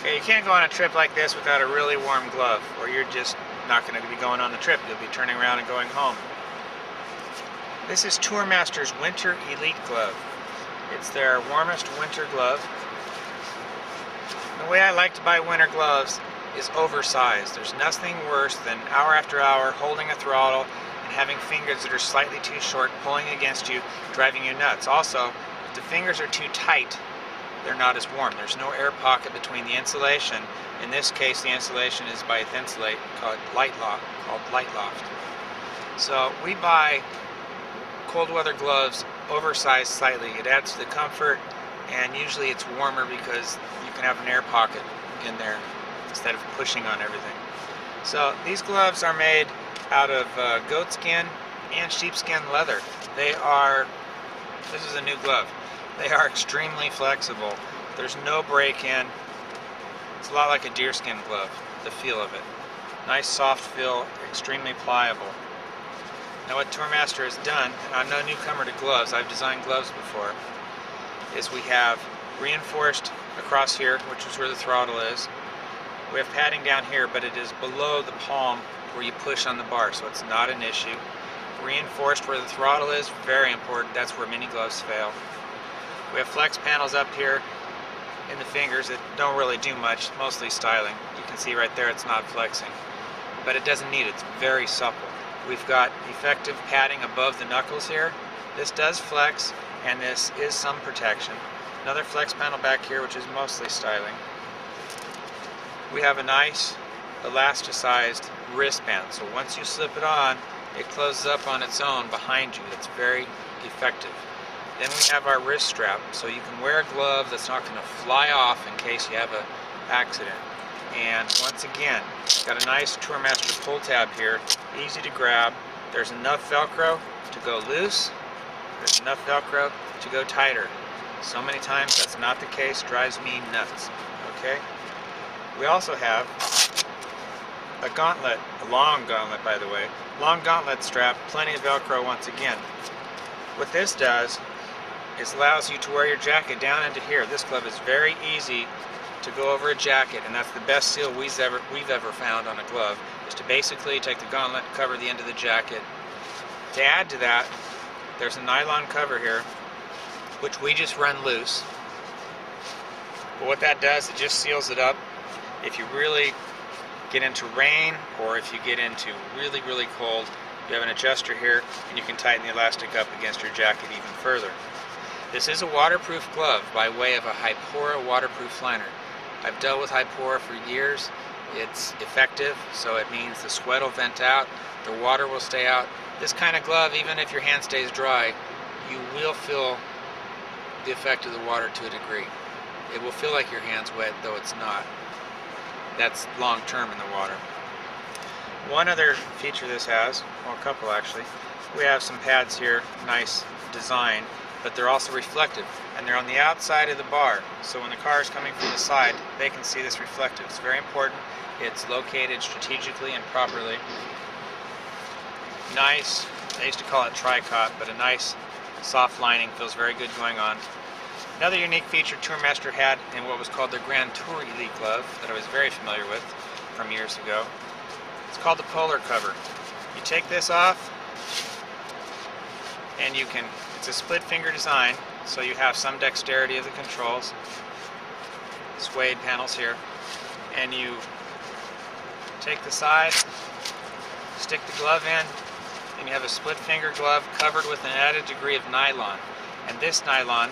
Okay, you can't go on a trip like this without a really warm glove, or you're just not going to be going on the trip. You'll be turning around and going home. This is Tourmaster's Winter Elite Glove. It's their warmest winter glove. The way I like to buy winter gloves is oversized. There's nothing worse than hour after hour holding a throttle and having fingers that are slightly too short pulling against you, driving you nuts. Also, if the fingers are too tight, they're not as warm. There's no air pocket between the insulation. In this case, the insulation is by Thinsulate called Light Loft. So we buy cold weather gloves oversized slightly. It adds to the comfort, and usually it's warmer because you can have an air pocket in there instead of pushing on everything. So these gloves are made out of goat skin and sheepskin leather. This is a new glove. They are extremely flexible. There's no break-in. It's a lot like a deerskin glove, the feel of it. Nice soft feel, extremely pliable. Now what Tourmaster has done, and I'm no newcomer to gloves, I've designed gloves before, is we have reinforced across here, which is where the throttle is. We have padding down here, but it is below the palm where you push on the bar, so it's not an issue. Reinforced where the throttle is, very important. That's where mini gloves fail. We have flex panels up here in the fingers that don't really do much, mostly styling. You can see right there it's not flexing, but it doesn't need it. It's very supple. We've got effective padding above the knuckles here. This does flex, and this is some protection. Another flex panel back here, which is mostly styling. We have a nice elasticized wristband, so once you slip it on, it closes up on its own behind you. It's very effective. Then we have our wrist strap, so you can wear a glove that's not going to fly off in case you have an accident. And once again, got a nice Tourmaster pull tab here, easy to grab. There's enough Velcro to go loose, there's enough Velcro to go tighter. So many times that's not the case, drives me nuts. Okay? We also have a gauntlet, a long gauntlet by the way, long gauntlet strap, plenty of Velcro once again. What this does is allows you to wear your jacket down into here. This glove is very easy to go over a jacket, and that's the best seal we've ever found on a glove, is to basically take the gauntlet, cover the end of the jacket. To add to that, there's a nylon cover here, which we just run loose. But what that does, it just seals it up. If you really get into rain, or if you get into really, really cold, you have an adjuster here, and you can tighten the elastic up against your jacket even further. This is a waterproof glove by way of a Hypora waterproof liner. I've dealt with Hypora for years. It's effective, so it means the sweat will vent out, the water will stay out. This kind of glove, even if your hand stays dry, you will feel the effect of the water to a degree. It will feel like your hand's wet, though it's not. That's long term in the water. One other feature this has, well, a couple actually, we have some pads here, nice design, but they're also reflective, and they're on the outside of the bar, so when the car is coming from the side, they can see this reflective. It's very important. It's located strategically and properly. Nice, I used to call it tricot, but a nice soft lining, feels very good going on. Another unique feature Tourmaster had in what was called their Grand Tour Elite glove that I was very familiar with from years ago. It's called the polar cover. You take this off, and you can, it's a split finger design, so you have some dexterity of the controls. Suede panels here. And you take the side, stick the glove in, and you have a split finger glove covered with an added degree of nylon. And this nylon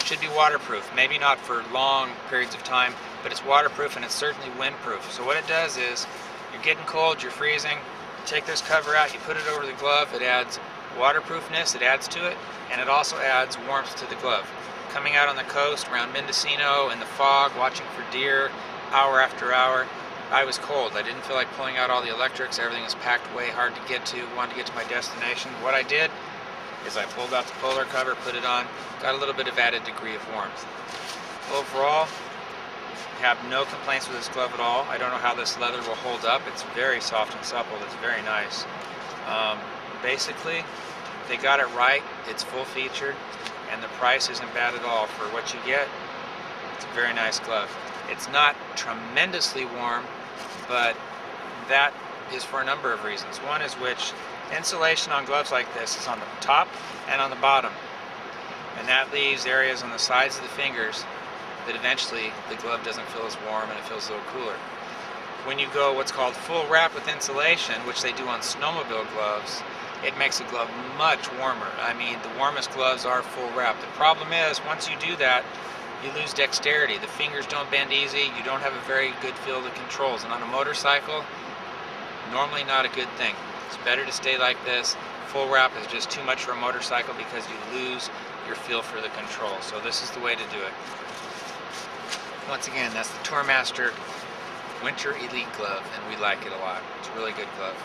should be waterproof. Maybe not for long periods of time, but it's waterproof, and it's certainly windproof. So what it does is, you're getting cold, you're freezing, you take this cover out, you put it over the glove, it adds waterproofness, it adds to it, and it also adds warmth to the glove. Coming out on the coast around Mendocino in the fog, watching for deer, hour after hour, I was cold. I didn't feel like pulling out all the electrics. Everything was packed way hard to get to, wanted to get to my destination. What I did is I pulled out the polar cover, put it on, got a little bit of added degree of warmth. Overall, I have no complaints with this glove at all. I don't know how this leather will hold up. It's very soft and supple. It's very nice. Basically, they got it right. It's full featured, and the price isn't bad at all for what you get. It's a very nice glove. It's not tremendously warm, but that is for a number of reasons. One is which insulation on gloves like this is on the top and on the bottom, and that leaves areas on the sides of the fingers that eventually the glove doesn't feel as warm and it feels a little cooler. When you go what's called full wrap with insulation, which they do on snowmobile gloves, it makes the glove much warmer. I mean, the warmest gloves are full wrap. The problem is, once you do that, you lose dexterity. The fingers don't bend easy. You don't have a very good feel of the controls. And on a motorcycle, normally not a good thing. It's better to stay like this. Full wrap is just too much for a motorcycle because you lose your feel for the control. So this is the way to do it. Once again, that's the Tourmaster Winter Elite glove, and we like it a lot. It's a really good glove.